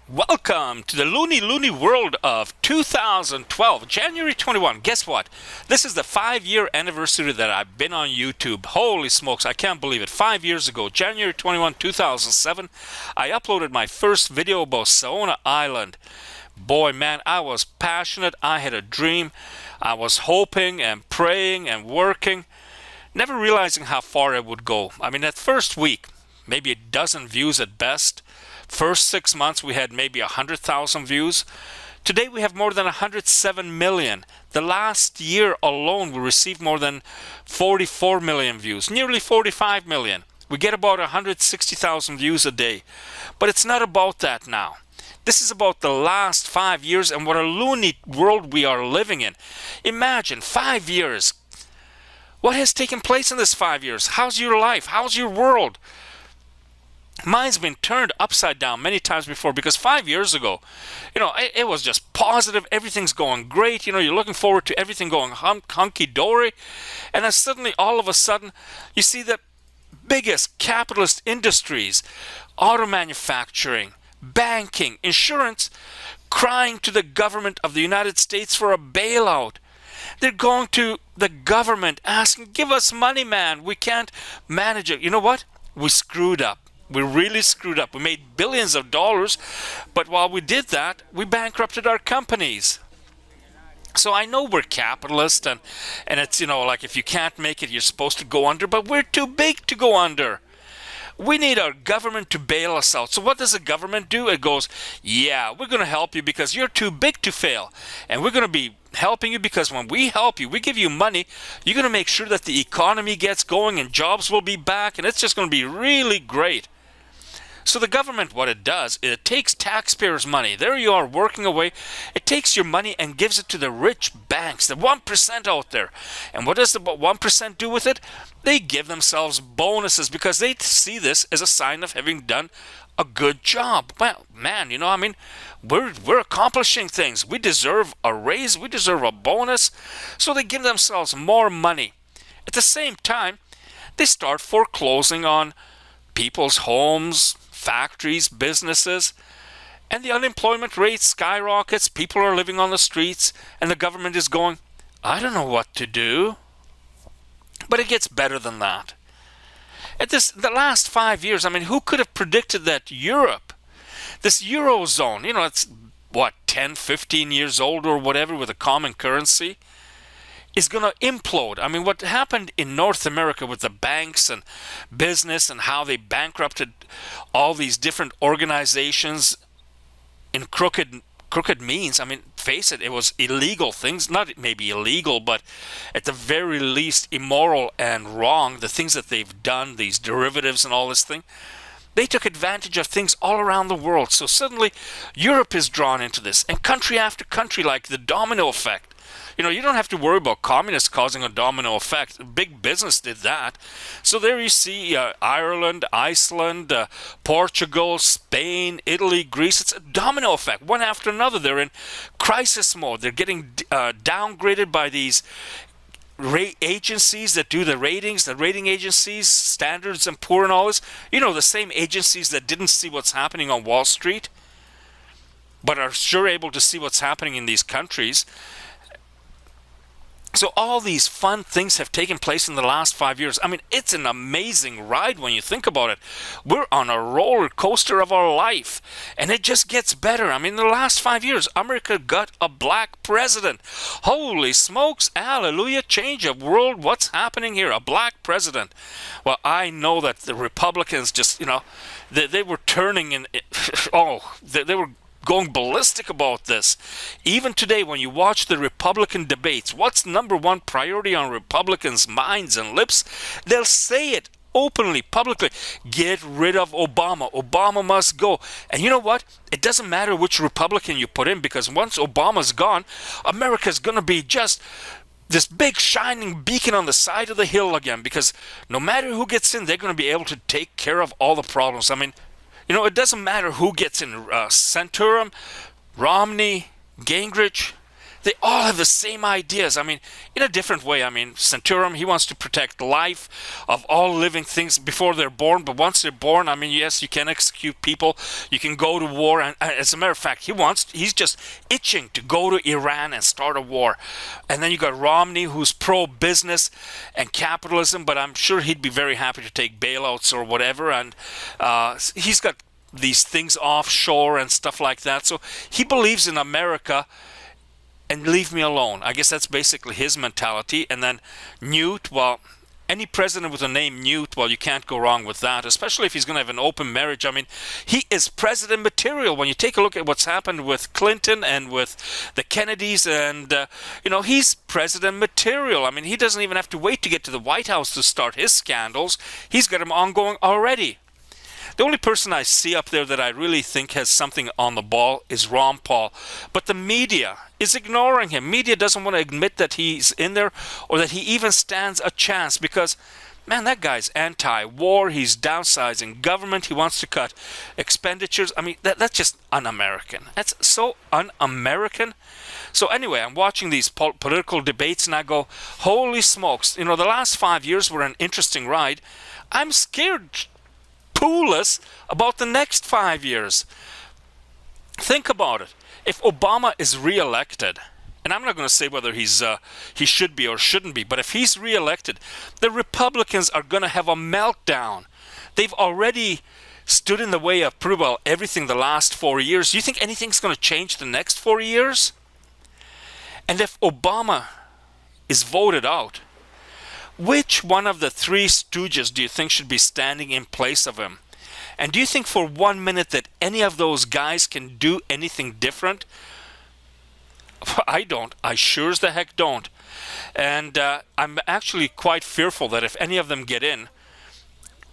Welcome to the loony world of 2012, January 21. Guess what? This is the 5-year anniversary that I've been on YouTube. Holy smokes, I can't believe it. 5 years ago, January 21, 2007, I uploaded my first video about Saona Island. Boy, man, I was passionate. I had a dream. I was hoping and praying and working, never realizing how far it would go. I mean, that first week, maybe a dozen views at best. First 6 months, we had maybe 100,000 views. Today, we have more than 107 million. The last year alone, we received more than 44 million views, nearly 45 million. We get about 160,000 views a day. But it's not about that now. This is about the last 5 years and what a loony world we are living in. Imagine 5 years. What has taken place in this 5 years? How's your life? How's your world? Mine's been turned upside down many times before, because 5 years ago, it was just positive. Everything's going great. You're looking forward to everything going hunky-dory. And then suddenly, all of a sudden, you see the biggest capitalist industries, auto manufacturing, banking, insurance, crying to the government of the United States for a bailout. They're going to the government asking, give us money, man. We can't manage it. You know what? We screwed up. We really screwed up. We made billions of dollars, but while we did that, we bankrupted our companies. So I know we're capitalist, and it's, like if you can't make it, you're supposed to go under, but we're too big to go under. We need our government to bail us out. So what does the government do? It goes, yeah, we're going to help you because you're too big to fail. And we're going to be helping you because when we help you, we give you money, you're going to make sure that the economy gets going and jobs will be back, and it's just going to be really great. So the government, what it does, it takes taxpayers' money. There you are working away. It takes your money and gives it to the rich banks, the 1% out there. And what does the 1% do with it? They give themselves bonuses because they see this as a sign of having done a good job. Well, man, we're accomplishing things. We deserve a raise. We deserve a bonus. So they give themselves more money. At the same time, they start foreclosing on people's homes, factories, businesses, and the unemployment rate skyrockets. People are living on the streets, and the government is going, I don't know what to do. But it gets better than that. The last 5 years, who could have predicted that Europe, this Eurozone, it's 10, 15 years old or whatever, with a common currency, is going to implode. What happened in North America with the banks and business and how they bankrupted all these different organizations in crooked means. Face it, it was illegal things, not maybe illegal, but at the very least immoral and wrong, the things that they've done, these derivatives and all this thing. They took advantage of things all around the world. So suddenly Europe is drawn into this, and country after country, like the domino effect. You don't have to worry about communists causing a domino effect. Big business did that. So there you see Ireland, Iceland, Portugal, Spain, Italy, Greece. It's a domino effect. One after another, they're in crisis mode. They're getting downgraded by these agencies that do the ratings, the rating agencies, Standards and Poor and all this. The same agencies that didn't see what's happening on Wall Street, but are sure able to see what's happening in these countries. So all these fun things have taken place in the last 5 years. It's an amazing ride when you think about it. We're on a roller coaster of our life, and it just gets better. In the last 5 years, America got a black president. Holy smokes, hallelujah, change of world. What's happening here? A black president. Well, I know that the Republicans just, they were turning in, they were going ballistic about this. Even today, when you watch the Republican debates, what's number one priority on Republicans' minds and lips? They'll say it openly, publicly. Get rid of Obama. Obama must go. And you know what? It doesn't matter which Republican you put in, because once Obama's gone, America's going to be just this big shining beacon on the side of the hill again, because no matter who gets in, they're going to be able to take care of all the problems. It doesn't matter who gets in, Santorum, Romney, Gingrich. They all have the same ideas. I mean, in a different way. I mean, Centurion, he wants to protect the life of all living things before they're born. But once they're born, I mean, yes, you can execute people. You can go to war. And as a matter of fact, he's just itching to go to Iran and start a war. And then you got Romney, who's pro-business and capitalism, but I'm sure he'd be very happy to take bailouts or whatever. And he's got these things offshore and stuff like that. So he believes in America and leave me alone. I guess that's basically his mentality. And then Newt, well, any president with the name Newt, well, you can't go wrong with that, especially if he's going to have an open marriage. I mean, he is president material. When you take a look at what's happened with Clinton and with the Kennedys, and, he's president material. I mean, he doesn't even have to wait to get to the White House to start his scandals. He's got them ongoing already. The only person I see up there that I really think has something on the ball is Ron Paul. But the media is ignoring him. Media doesn't want to admit that he's in there or that he even stands a chance because, man, that guy's anti-war. He's downsizing government. He wants to cut expenditures. I mean, that's just un-American. That's so un-American. So anyway, I'm watching these political debates and I go, holy smokes. The last 5 years were an interesting ride. I'm scared clueless about the next 5 years. Think about it. If Obama is re-elected, and I'm not going to say whether he should be or shouldn't be, but if he's re-elected, the Republicans are going to have a meltdown. They've already stood in the way of pretty well everything the last 4 years. Do you think anything's going to change the next 4 years? And if Obama is voted out, which one of the three stooges do you think should be standing in place of him? And do you think for 1 minute that any of those guys can do anything different? I don't. I sure as the heck don't. And I'm actually quite fearful that if any of them get in,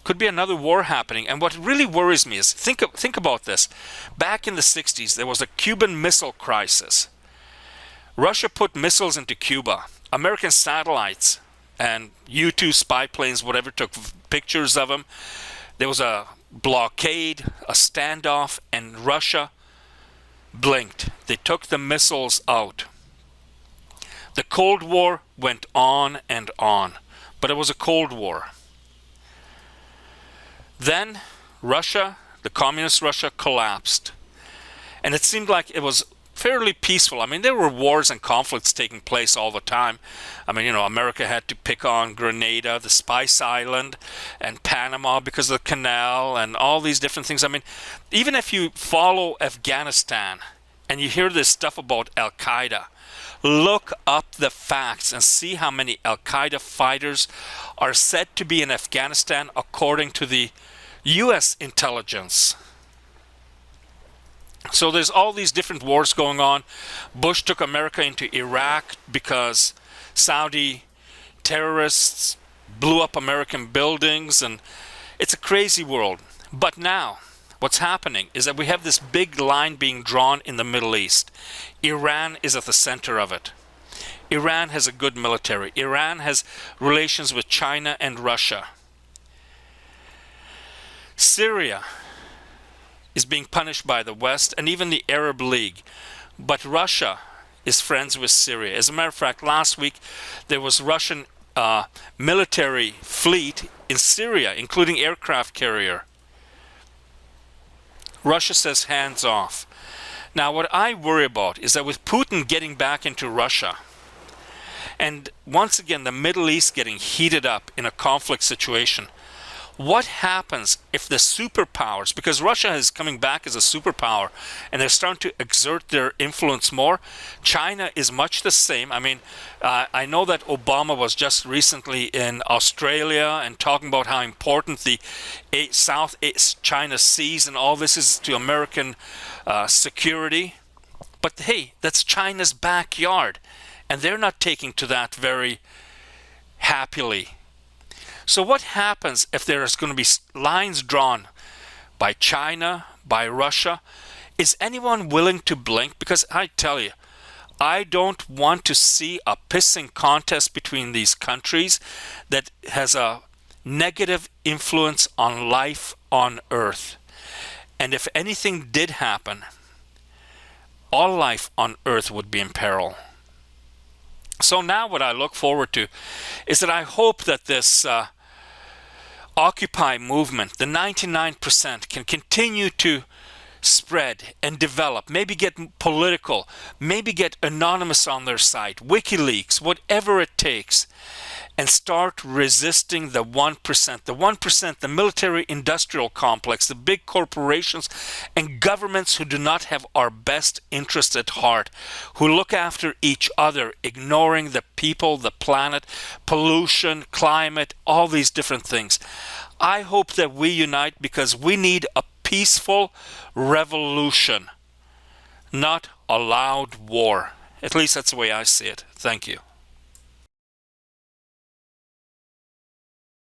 could be another war happening. And what really worries me is, think about this. Back in the 60s, there was a Cuban Missile Crisis. Russia put missiles into Cuba. American satellites and U-2 spy planes, whatever, took pictures of them. There was a blockade, a standoff, and Russia blinked. They took the missiles out. The Cold War went on and on, but it was a Cold War. Then Russia, the communist Russia, collapsed. And it seemed like it was fairly peaceful. I mean, there were wars and conflicts taking place all the time. I mean, America had to pick on Grenada, the Spice Island, and Panama because of the canal and all these different things. I mean, even if you follow Afghanistan and you hear this stuff about Al-Qaeda, look up the facts and see how many Al-Qaeda fighters are said to be in Afghanistan according to the U.S. intelligence. So there's all these different wars going on. Bush took America into Iraq because Saudi terrorists blew up American buildings, and it's a crazy world. But now, what's happening is that we have this big line being drawn in the Middle East. Iran is at the center of it. Iran has a good military. Iran has relations with China and Russia. Syria is being punished by the West and even the Arab League. But Russia is friends with Syria. As a matter of fact, last week there was Russian military fleet in Syria, including aircraft carrier. Russia says hands off. Now, what I worry about is that with Putin getting back into Russia, and once again the Middle East getting heated up in a conflict situation, what happens if the superpowers, because Russia is coming back as a superpower and they're starting to exert their influence more. China is much the same. I mean, I know that Obama was just recently in Australia and talking about how important the South China Seas and all this is to American security. But hey, that's China's backyard, and they're not taking to that very happily. So what happens if there's going to be lines drawn by China, by Russia? Is anyone willing to blink? Because I tell you, I don't want to see a pissing contest between these countries that has a negative influence on life on Earth. And if anything did happen, all life on Earth would be in peril. So now what I look forward to is that I hope that this Occupy movement, the 99%, can continue to spread and develop, maybe get political, maybe get anonymous on their site, WikiLeaks, whatever it takes, and start resisting the 1%. The 1%, the military industrial complex, the big corporations and governments who do not have our best interest at heart, who look after each other, ignoring the people, the planet, pollution, climate, all these different things. I hope that we unite because we need a peaceful revolution, not a loud war. At least that's the way I see it. Thank you.